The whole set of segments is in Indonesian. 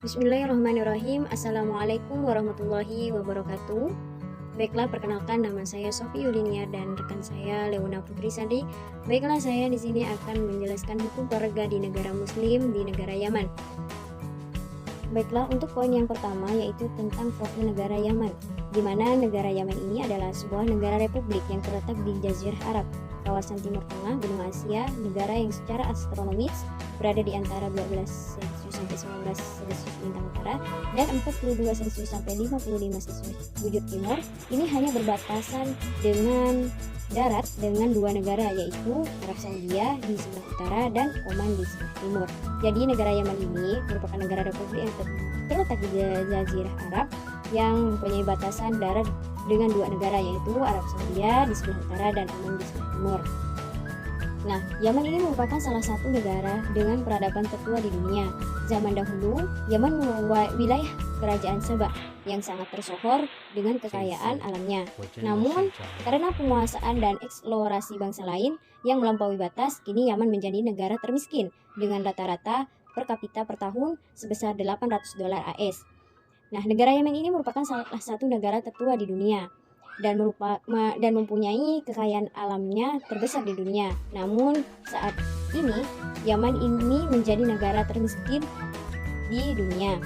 Bismillahirrahmanirrahim. Assalamualaikum warahmatullahi wabarakatuh. Baiklah, perkenalkan nama saya Sofi Yulinia dan rekan saya Leona Putri Sandi. Baiklah, saya di sini akan menjelaskan hukum keluarga di negara Muslim di negara Yaman. Baiklah, untuk poin yang pertama yaitu tentang profil negara Yaman, di mana negara Yaman ini adalah sebuah negara republik yang terletak di Jazirah Arab, kawasan Timur Tengah, benua Asia, negara yang secara astronomis berada di antara 12 Celcius sampai 19 Celcius lintang utara dan 42 Celcius sampai 55 Celcius bujur timur. Ini hanya berbatasan dengan darat dengan dua negara yaitu Arab Saudi di sebelah utara dan Oman di sebelah timur. Jadi negara Yaman ini merupakan negara republik yang terletak di Jazirah Arab yang mempunyai batasan darat dengan dua negara yaitu Arab Saudi di sebelah utara dan Oman di sebelah timur. Nah, Yaman ini merupakan salah satu negara dengan peradaban tertua di dunia. Zaman dahulu, Yaman merupakan wilayah kerajaan Sabah yang sangat tersohor dengan kekayaan alamnya. Namun, karena penguasaan dan eksplorasi bangsa lain yang melampaui batas, kini Yaman menjadi negara termiskin dengan rata-rata per kapita per tahun sebesar $800 AS. Nah, negara Yaman ini merupakan salah satu negara tertua di dunia dan mempunyai kekayaan alamnya terbesar di dunia. Namun saat ini Yaman ini menjadi negara termiskin di dunia.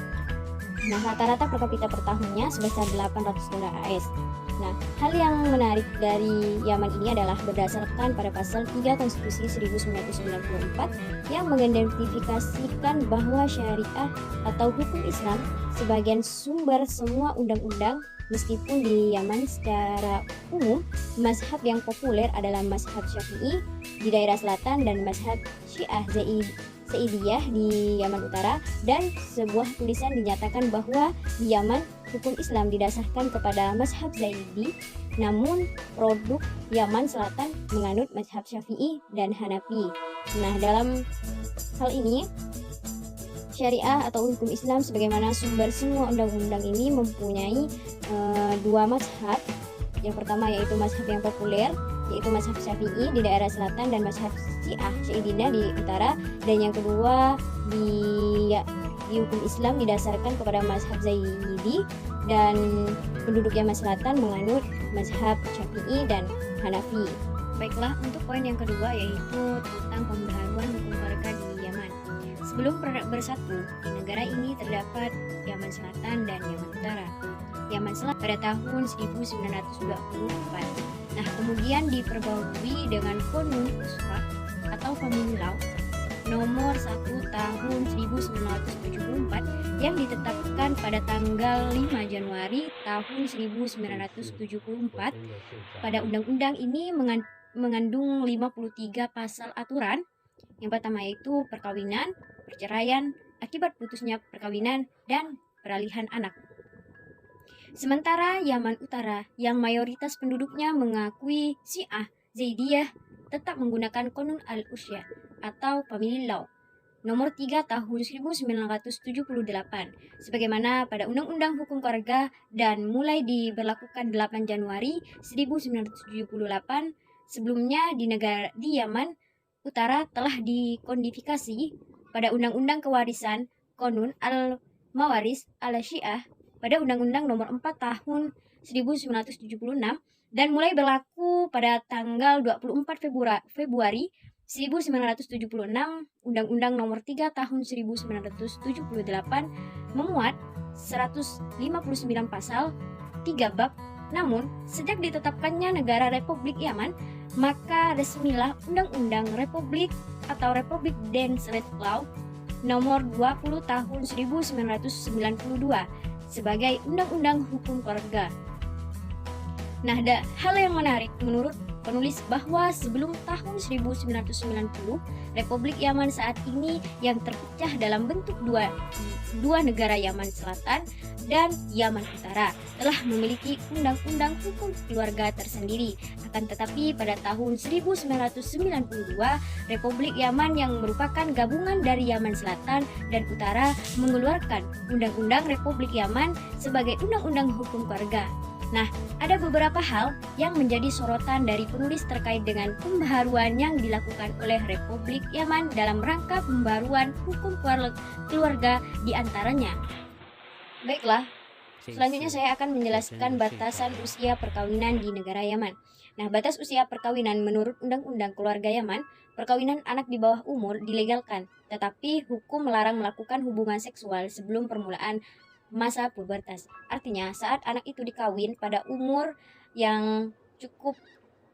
Nah, rata-rata per kapita per tahunnya sebesar $800 AS. Nah, hal yang menarik dari Yaman ini adalah berdasarkan pada pasal 3 Konstitusi 1994 yang mengidentifikasikan bahwa syariah atau hukum Islam sebagai sumber semua undang-undang. Meskipun di Yaman secara umum mazhab yang populer adalah mazhab Syafi'i di daerah selatan dan mazhab Syiah Zaidiyah di Yaman Utara, dan sebuah tulisan dinyatakan bahwa di Yaman hukum Islam didasarkan kepada mazhab Zaidi, namun produk Yaman Selatan menganut mazhab Syafi'i dan Hanafi. Nah, dalam hal ini syariah atau hukum Islam sebagaimana sumber semua undang-undang ini mempunyai dua mazhab. Yang pertama yaitu mazhab yang populer yaitu mazhab Syafi'i di daerah selatan dan mazhab Syiah Zaidiyah di utara, dan yang kedua di hukum Islam didasarkan kepada mazhab Zaidi dan penduduk Yaman Selatan menganut mazhab Syafi'i dan Hanafi. Baiklah, untuk poin yang kedua yaitu tentang pembaharuan hukum keluarga di Yaman. Sebelum bersatu, di negara ini terdapat Yaman Selatan dan Yaman Utara. Yaman Selatan pada tahun 1924. Nah, kemudian diperbarui dengan Konun Usra atau Family Law nomor 1 tahun 1974 yang ditetapkan pada tanggal 5 Januari tahun 1974. Pada undang-undang ini mengandung 53 pasal aturan. Yang pertama yaitu perkawinan, perceraian, akibat putusnya perkawinan, dan peralihan anak. Sementara Yaman Utara yang mayoritas penduduknya mengakui Syiah Zaidiyah tetap menggunakan Qanun al-Usra atau Family Law nomor 3 tahun 1978 sebagaimana pada Undang-Undang Hukum Keluarga dan mulai diberlakukan 8 Januari 1978. Sebelumnya di Yaman Utara telah dikodifikasi pada Undang-Undang Kewarisan Qanun al-Mawaris al-Syiah pada Undang-Undang Nomor 4 Tahun 1976 dan mulai berlaku pada tanggal 24 Februari 1976. Undang-Undang Nomor 3 Tahun 1978 memuat 159 pasal, 3 bab. Namun, sejak ditetapkannya negara Republik Yaman, maka resmilah Undang-Undang Republik atau Republik Dance Law Nomor 20 Tahun 1992 sebagai Undang-Undang Hukum Keluarga. Nah, ada hal yang menarik menurut penulis bahwa sebelum tahun 1990, Republik Yaman saat ini yang terpecah dalam bentuk dua negara Yaman Selatan dan Yaman Utara telah memiliki undang-undang hukum keluarga tersendiri. Akan tetapi pada tahun 1992, Republik Yaman yang merupakan gabungan dari Yaman Selatan dan Utara mengeluarkan Undang-Undang Republik Yaman sebagai undang-undang hukum keluarga. Nah, ada beberapa hal yang menjadi sorotan dari penulis terkait dengan pembaharuan yang dilakukan oleh Republik Yaman dalam rangka pembaruan hukum keluarga di antaranya. Baiklah, selanjutnya saya akan menjelaskan batasan usia perkawinan di negara Yaman. Nah, batas usia perkawinan menurut Undang-Undang Keluarga Yaman, perkawinan anak di bawah umur dilegalkan, tetapi hukum melarang melakukan hubungan seksual sebelum permulaan masa pubertas. Artinya, saat anak itu dikawin pada umur yang cukup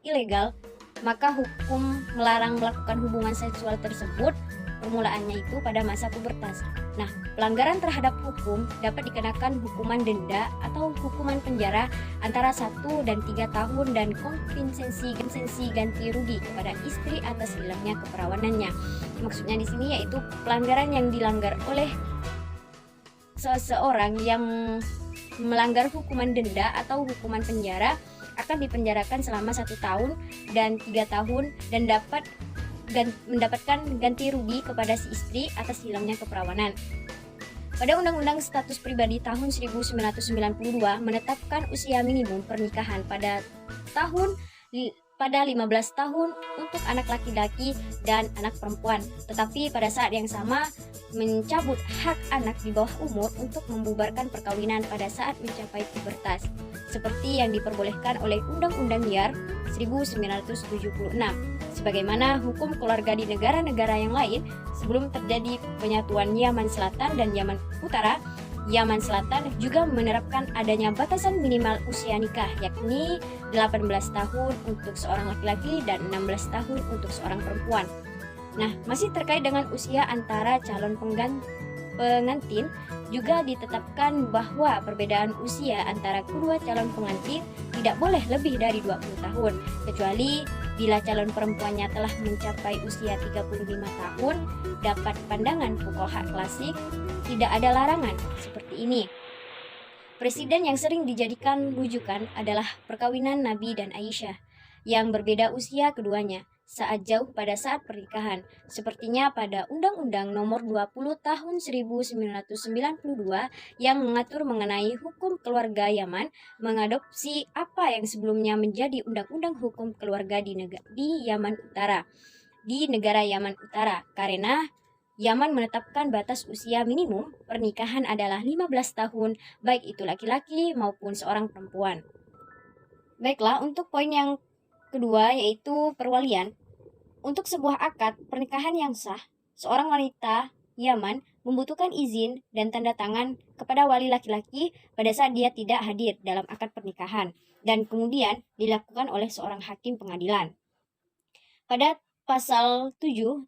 ilegal, maka hukum melarang melakukan hubungan seksual tersebut permulaannya itu pada masa pubertas. Nah, pelanggaran terhadap hukum dapat dikenakan hukuman denda atau hukuman penjara antara 1 dan 3 tahun dan kompensasi ganti rugi kepada istri atas hilangnya keperawanannya. Maksudnya di sini yaitu pelanggaran yang dilanggar oleh seseorang yang melanggar hukuman denda atau hukuman penjara akan dipenjarakan selama 1 tahun dan 3 tahun dan dapat mendapatkan ganti rugi kepada si istri atas hilangnya keperawanan. Pada Undang-Undang Status Pribadi tahun 1992 menetapkan usia minimum pernikahan pada 15 tahun untuk anak laki-laki dan anak perempuan. Tetapi pada saat yang sama mencabut hak anak di bawah umur untuk membubarkan perkawinan pada saat mencapai pubertas, seperti yang diperbolehkan oleh Undang-Undang Liar 1976. Sebagaimana hukum keluarga di negara-negara yang lain sebelum terjadi penyatuan Yaman Selatan dan Yaman Utara, Yaman Selatan juga menerapkan adanya batasan minimal usia nikah, yakni 18 tahun untuk seorang laki-laki dan 16 tahun untuk seorang perempuan. Nah, masih terkait dengan usia antara calon pengantin, juga ditetapkan bahwa perbedaan usia antara kedua calon pengantin tidak boleh lebih dari 20 tahun, kecuali bila calon perempuannya telah mencapai usia 35 tahun. Dapat pandangan fuqaha klasik, tidak ada larangan seperti ini. Presiden yang sering dijadikan rujukan adalah perkawinan Nabi dan Aisyah, yang berbeda usia keduanya saat jauh pada saat pernikahan, sepertinya pada Undang-Undang Nomor 20 Tahun 1992 yang mengatur mengenai hukum keluarga Yaman, mengadopsi apa yang sebelumnya menjadi Undang-Undang Hukum Keluarga di Yaman Utara, di negara Yaman Utara, karena Yaman menetapkan batas usia minimum pernikahan adalah 15 tahun, baik itu laki-laki maupun seorang perempuan. Baiklah, untuk poin yang kedua yaitu perwalian. Untuk sebuah akad pernikahan yang sah, seorang wanita Yaman membutuhkan izin dan tanda tangan kepada wali laki-laki pada saat dia tidak hadir dalam akad pernikahan, dan kemudian dilakukan oleh seorang hakim pengadilan. Pada pasal 7,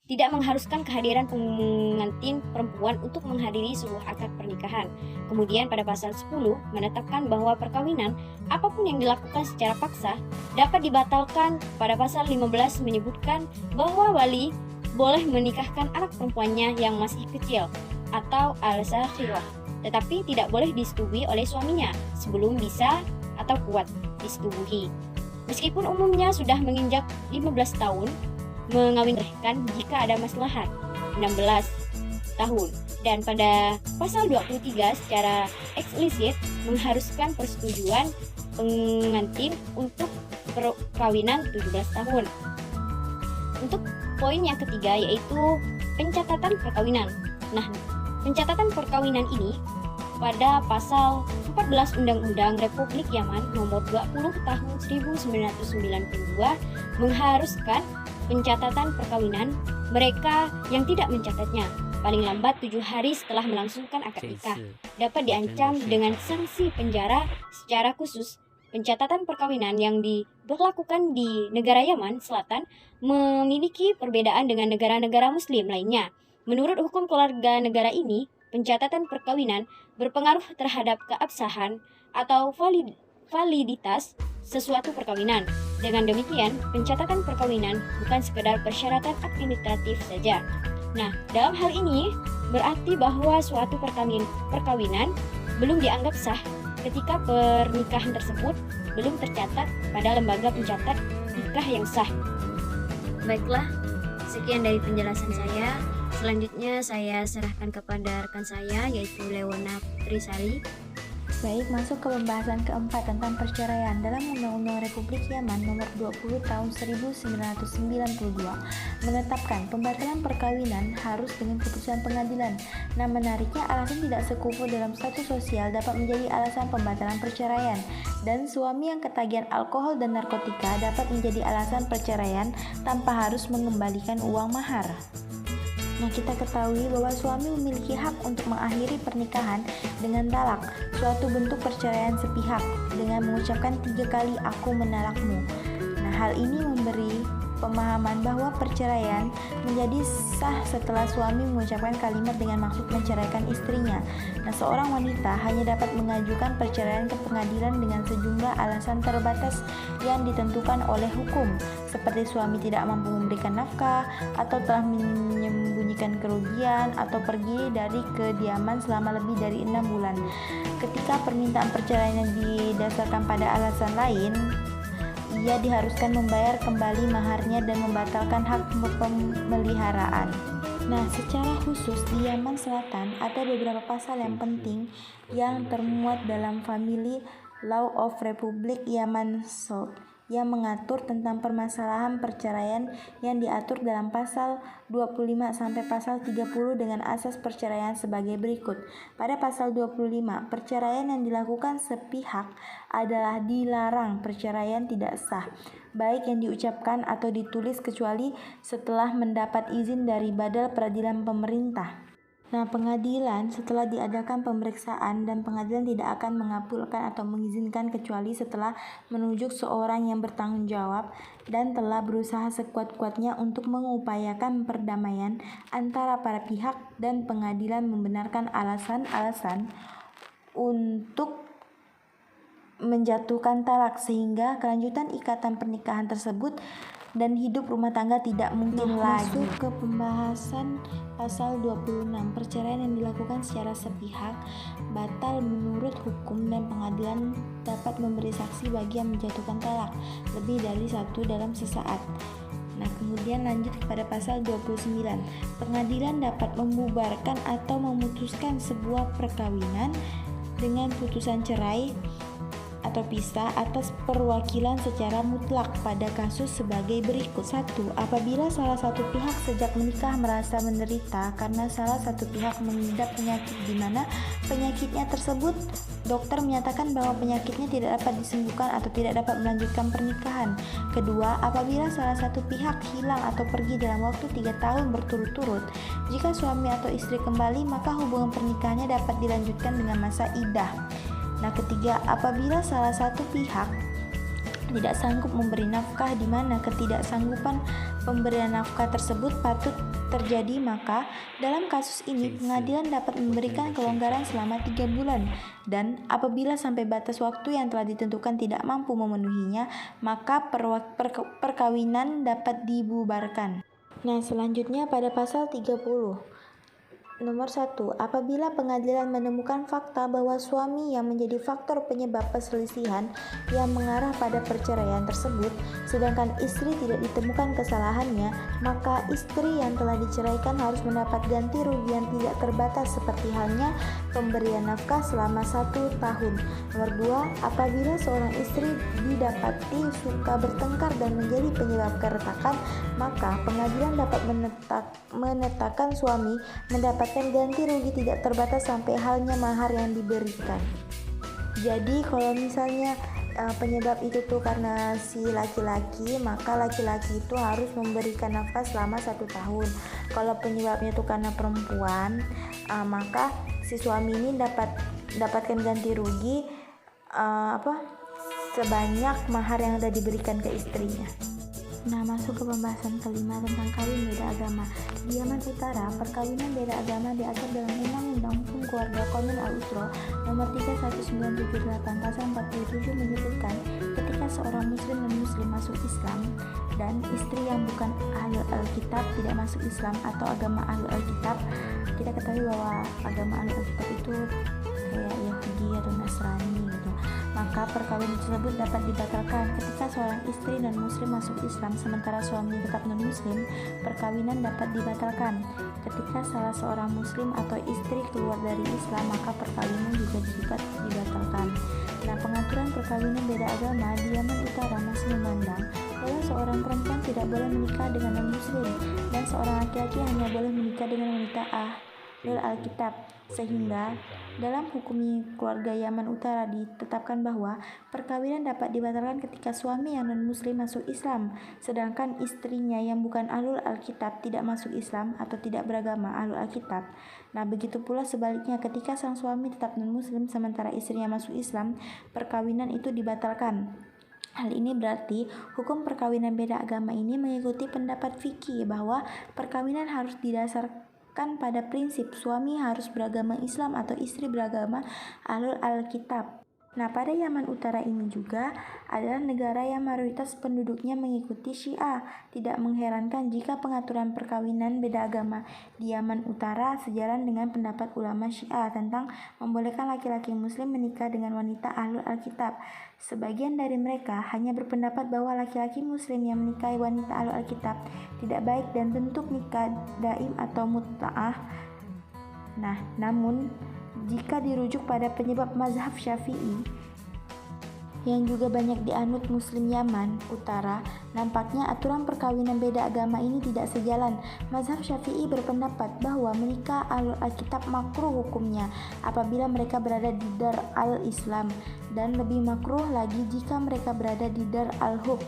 tidak mengharuskan kehadiran pengantin perempuan untuk menghadiri sebuah akad pernikahan. Kemudian pada pasal 10 menetapkan bahwa perkawinan apapun yang dilakukan secara paksa dapat dibatalkan. Pada pasal 15 menyebutkan bahwa wali boleh menikahkan anak perempuannya yang masih kecil atau al-sakhirah, tetapi tidak boleh disetujui oleh suaminya sebelum bisa atau kuat disetujui. Meskipun umumnya sudah menginjak 15 tahun, mengawinkan jika ada maslahat 16 tahun, dan pada pasal 23 secara eksplisit mengharuskan persetujuan pengantin untuk perkawinan 17 tahun. Untuk poin yang ketiga yaitu pencatatan perkawinan. Nah, pencatatan perkawinan ini pada pasal 14 Undang-Undang Republik Yaman Nomor 20 Tahun 1992 mengharuskan pencatatan perkawinan mereka yang tidak mencatatnya paling lambat 7 hari setelah melangsungkan akad nikah dapat diancam dengan sanksi penjara. Secara khusus, pencatatan perkawinan yang diberlakukan di negara Yaman Selatan memiliki perbedaan dengan negara-negara muslim lainnya. Menurut hukum keluarga negara ini, pencatatan perkawinan berpengaruh terhadap keabsahan atau validitas sesuatu perkawinan. Dengan demikian, pencatatan perkawinan bukan sekedar persyaratan administratif saja. Nah, dalam hal ini berarti bahwa suatu perkawinan belum dianggap sah ketika pernikahan tersebut belum tercatat pada lembaga pencatat nikah yang sah. Baiklah, sekian dari penjelasan saya. Selanjutnya saya serahkan kepada rekan saya yaitu Leona Putrisari. Baik, masuk ke pembahasan keempat tentang perceraian. Dalam Undang-Undang Republik Yaman Nomor 20 Tahun 1992 menetapkan pembatalan perkawinan harus dengan keputusan pengadilan. Nah, menariknya alasan tidak sekufu dalam status sosial dapat menjadi alasan pembatalan perceraian, dan suami yang ketagihan alkohol dan narkotika dapat menjadi alasan perceraian tanpa harus mengembalikan uang mahar. Nah, kita ketahui bahwa suami memiliki hak untuk mengakhiri pernikahan dengan talak, suatu bentuk perceraian sepihak, dengan mengucapkan 3 kali "aku menalakmu". Nah, hal ini memberi pemahaman bahwa perceraian menjadi sah setelah suami mengucapkan kalimat dengan maksud menceraikan istrinya. Nah, seorang wanita hanya dapat mengajukan perceraian ke pengadilan dengan sejumlah alasan terbatas yang ditentukan oleh hukum, seperti suami tidak mampu memberikan nafkah, atau telah menyembunyikan kerugian, atau pergi dari kediaman selama lebih dari 6 bulan. Ketika permintaan perceraian didasarkan pada alasan lain, ia diharuskan membayar kembali maharnya dan membatalkan hak pemeliharaan. Nah, secara khusus di Yaman Selatan ada beberapa pasal yang penting yang termuat dalam Family Law of Republik Yaman South yang mengatur tentang permasalahan perceraian yang diatur dalam pasal 25 sampai pasal 30 dengan asas perceraian sebagai berikut. Pada pasal 25, perceraian yang dilakukan sepihak adalah dilarang, perceraian tidak sah, baik yang diucapkan atau ditulis kecuali setelah mendapat izin dari Badan Peradilan Pemerintah. Nah, pengadilan setelah diadakan pemeriksaan, dan pengadilan tidak akan mengabulkan atau mengizinkan kecuali setelah menunjuk seorang yang bertanggung jawab dan telah berusaha sekuat-kuatnya untuk mengupayakan perdamaian antara para pihak, dan pengadilan membenarkan alasan-alasan untuk menjatuhkan talak sehingga kelanjutan ikatan pernikahan tersebut dan hidup rumah tangga tidak mungkin lagi. Masuk ke pembahasan pasal 26. Perceraian yang dilakukan secara sepihak batal menurut hukum, dan pengadilan dapat memberi saksi bagi yang menjatuhkan talak lebih dari satu dalam sesaat. Nah, kemudian lanjut kepada pasal 29. Pengadilan dapat membubarkan atau memutuskan sebuah perkawinan dengan putusan cerai atau pisah atas perwakilan secara mutlak pada kasus sebagai berikut. 1. Apabila salah satu pihak sejak menikah merasa menderita karena salah satu pihak mengidap penyakit di mana penyakitnya tersebut dokter menyatakan bahwa penyakitnya tidak dapat disembuhkan atau tidak dapat melanjutkan pernikahan. Kedua, apabila salah satu pihak hilang atau pergi dalam waktu 3 tahun berturut-turut. Jika suami atau istri kembali, maka hubungan pernikahannya dapat dilanjutkan dengan masa iddah. Nah, ketiga, apabila salah satu pihak tidak sanggup memberi nafkah, di mana ketidaksanggupan pemberian nafkah tersebut patut terjadi, maka dalam kasus ini pengadilan dapat memberikan kelonggaran selama 3 bulan, dan apabila sampai batas waktu yang telah ditentukan tidak mampu memenuhinya, maka perkawinan dapat dibubarkan. Nah, selanjutnya pada pasal 30. Nomor 1. Apabila pengadilan menemukan fakta bahwa suami yang menjadi faktor penyebab perselisihan yang mengarah pada perceraian tersebut, sedangkan istri tidak ditemukan kesalahannya, maka istri yang telah diceraikan harus mendapat ganti rugi yang tidak terbatas seperti halnya pemberian nafkah selama 1 tahun. Nomor 2. Apabila seorang istri didapati suka bertengkar dan menjadi penyebab keretakan, maka pengadilan dapat menetapkan suami mendapatkan ganti rugi tidak terbatas sampai halnya mahar yang diberikan. Jadi kalau misalnya penyebab itu tuh karena si laki-laki, maka laki-laki itu harus memberikan nafkah selama 1 tahun. Kalau penyebabnya itu karena perempuan, maka si suami ini dapatkan ganti rugi sebanyak mahar yang sudah diberikan ke istrinya. Nah, masuk ke pembahasan kelima tentang kawin beda agama. Di Yaman Utara, perkawinan beda agama diatur dalam Undang-Undang Hukum Keluarga Qanun Al-Usra Nomor 31978 Pasal 47 menyebutkan ketika seorang muslim dan muslim masuk Islam dan istri yang bukan ahli Alkitab tidak masuk Islam atau agama ahli Alkitab, kita ketahui bahwa agama ahli Alkitab itu kayak Yahudi atau Nasrani gitu. Maka maka perkawinan tersebut dapat dibatalkan. Ketika seorang istri non-muslim masuk Islam sementara suami tetap non-muslim, perkawinan dapat dibatalkan. Ketika salah seorang muslim atau istri keluar dari Islam, maka perkawinan juga dapat dibatalkan. Nah, pengaturan perkawinan beda agama di Yaman Utara masih memandang bahwa seorang perempuan tidak boleh menikah dengan non-muslim dan seorang laki-laki hanya boleh menikah dengan wanita Ahlul Alkitab, sehingga dalam hukum keluarga Yaman Utara ditetapkan bahwa perkawinan dapat dibatalkan ketika suami yang non-muslim masuk Islam, sedangkan istrinya yang bukan Ahlul Alkitab tidak masuk Islam atau tidak beragama Ahlul Alkitab. Nah, begitu pula sebaliknya ketika sang suami tetap non-muslim sementara istrinya masuk Islam, perkawinan itu dibatalkan. Hal ini berarti hukum perkawinan beda agama ini mengikuti pendapat fikih bahwa perkawinan harus didasarkan pada prinsip suami harus beragama Islam atau istri beragama Ahlul Alkitab. Nah, pada Yaman Utara ini juga adalah negara yang mayoritas penduduknya mengikuti Syiah. Tidak mengherankan jika pengaturan perkawinan beda agama di Yaman Utara sejalan dengan pendapat ulama Syiah tentang membolehkan laki-laki muslim menikah dengan wanita Ahlul Alkitab. Sebagian dari mereka hanya berpendapat bahwa laki-laki muslim yang menikahi wanita Ahlul Alkitab tidak baik dan bentuk nikah daim atau mut'ah. Nah, namun jika dirujuk pada penyebab mazhab Syafi'i yang juga banyak dianut Muslim Yaman Utara, nampaknya aturan perkawinan beda agama ini tidak sejalan. Mazhab Syafi'i berpendapat bahwa menikah Ahlul Alkitab makruh hukumnya apabila mereka berada di Dar al-Islam dan lebih makruh lagi jika mereka berada di Dar al-Hub.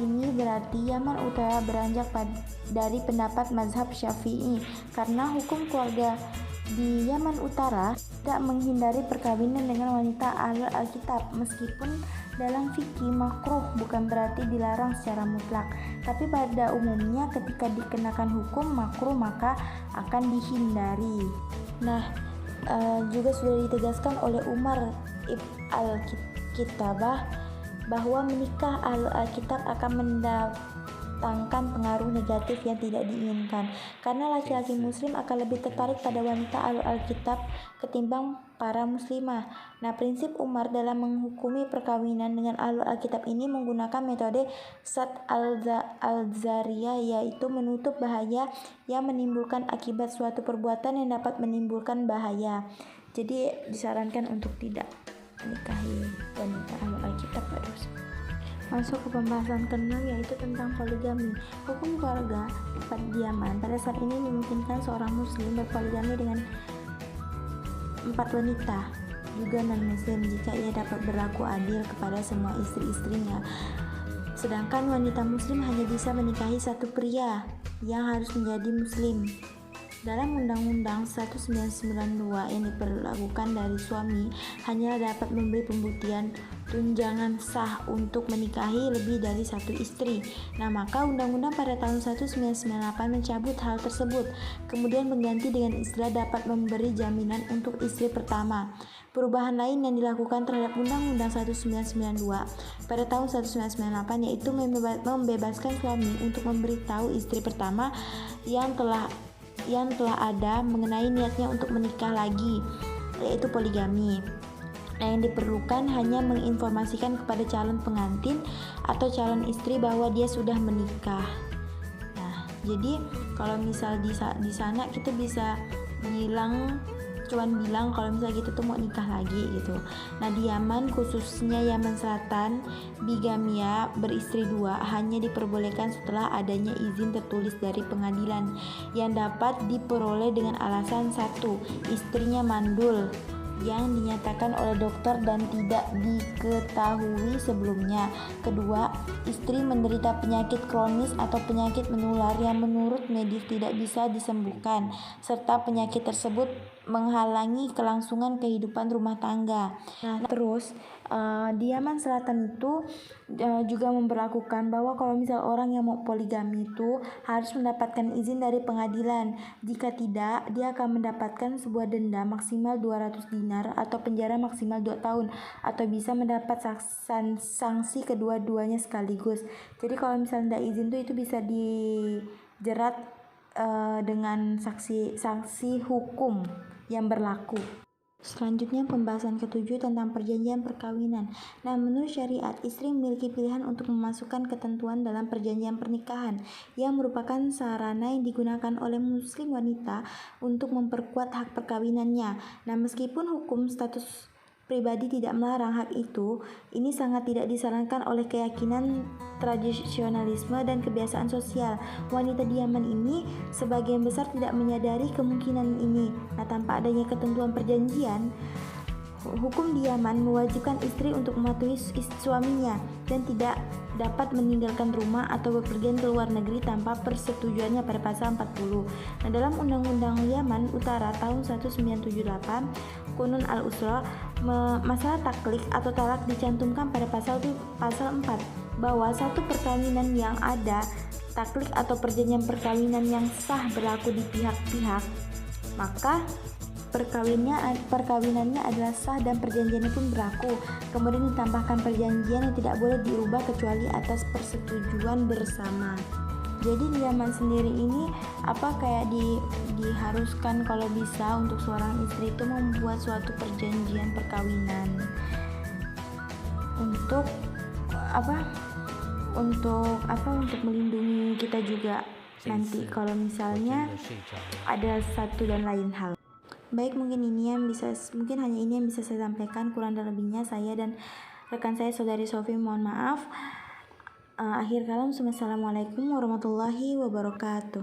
Ini berarti Yaman Utara beranjak dari pendapat mazhab Syafi'i karena hukum keluarga di Yaman Utara tidak menghindari perkawinan dengan wanita Ahlul Alkitab. Meskipun dalam fikih makruh bukan berarti dilarang secara mutlak, tapi pada umumnya ketika dikenakan hukum makruh maka akan dihindari. Nah, juga sudah ditegaskan oleh Umar ibn al-Kitabah bahwa menikah Ahlul Alkitab akan mendatangkan pengaruh negatif yang tidak diinginkan, karena laki-laki muslim akan lebih tertarik pada wanita Ahlul Alkitab ketimbang para muslimah. Nah, prinsip Umar dalam menghukumi perkawinan dengan Ahlul Alkitab ini menggunakan metode Sadd al-Zariyah, yaitu menutup bahaya yang menimbulkan akibat suatu perbuatan yang dapat menimbulkan bahaya. Jadi disarankan untuk tidak menikahi wanita Ahlul Alkitab. Masuk ke pembahasan ke-6, yaitu tentang poligami. Hukum keluarga di Yaman pada saat ini memungkinkan seorang muslim berpoligami dengan 4 wanita, juga non-muslim, jika ia dapat berlaku adil kepada semua istri-istrinya. Sedangkan wanita muslim hanya bisa menikahi satu pria yang harus menjadi muslim. Dalam Undang-Undang 1992 yang diperlakukan dari suami hanya dapat memberi pembuktian tunjangan sah untuk menikahi lebih dari satu istri. Nah, maka Undang-Undang pada tahun 1998 mencabut hal tersebut, kemudian mengganti dengan istilah dapat memberi jaminan untuk istri pertama. Perubahan lain yang dilakukan terhadap Undang-Undang 1992 pada tahun 1998 yaitu membebaskan suami untuk memberitahu istri pertama yang telah ada mengenai niatnya untuk menikah lagi, yaitu poligami. Nah, yang diperlukan hanya menginformasikan kepada calon pengantin atau calon istri bahwa dia sudah menikah. Nah, jadi kalau misal di sana kita bisa cuman bilang kalau misalnya gitu tuh mau nikah lagi gitu. Nah, di Yaman, khususnya Yaman Selatan, bigamia beristri 2 hanya diperbolehkan setelah adanya izin tertulis dari pengadilan yang dapat diperoleh dengan alasan: 1. Istrinya mandul yang dinyatakan oleh dokter dan tidak diketahui sebelumnya. 2. Istri menderita penyakit kronis atau penyakit menular yang menurut medis tidak bisa disembuhkan, serta penyakit tersebut menghalangi kelangsungan kehidupan rumah tangga. Nah, terus di Yaman Selatan itu juga memberlakukan bahwa kalau misal orang yang mau poligami itu harus mendapatkan izin dari pengadilan. Jika tidak, dia akan mendapatkan sebuah denda maksimal 200 dinar atau penjara maksimal 2 tahun atau bisa mendapat sanksi kedua-duanya sekaligus. Jadi kalau misalnya tidak izin itu bisa dijerat dengan sanksi hukum yang berlaku. Selanjutnya pembahasan ketujuh tentang perjanjian perkawinan. Nah, menurut syariat, istri memiliki pilihan untuk memasukkan ketentuan dalam perjanjian pernikahan yang merupakan sarana yang digunakan oleh muslim wanita untuk memperkuat hak perkawinannya. Nah, meskipun hukum status pribadi tidak melarang hak itu, ini sangat tidak disarankan oleh keyakinan tradisionalisme dan kebiasaan sosial. Wanita di Yaman ini sebagian besar tidak menyadari kemungkinan ini. Nah, tanpa adanya ketentuan perjanjian, hukum di Yaman mewajibkan istri untuk mematuhi suaminya dan tidak dapat meninggalkan rumah atau bepergian ke luar negeri tanpa persetujuannya pada pasal 40. Nah, dalam Undang-Undang Yaman Utara tahun 1978, Qanun al-Usra, masalah taklik atau talak dicantumkan pada pasal 4 bahwa satu perkawinan yang ada taklik atau perjanjian perkawinan yang sah berlaku di pihak-pihak, maka perkawinannya adalah sah dan perjanjiannya pun berlaku. Kemudian ditambahkan perjanjian yang tidak boleh diubah kecuali atas persetujuan bersama. Jadi di Yaman sendiri ini kayak diharuskan kalau bisa untuk seorang istri itu membuat suatu perjanjian perkawinan untuk untuk melindungi kita juga nanti kalau misalnya ada satu dan lain hal. Baik, mungkin hanya ini yang bisa saya sampaikan. Kurang dan lebihnya saya dan rekan saya saudari Sofi mohon maaf. Akhir kalam, wassalamualaikum warahmatullahi wabarakatuh.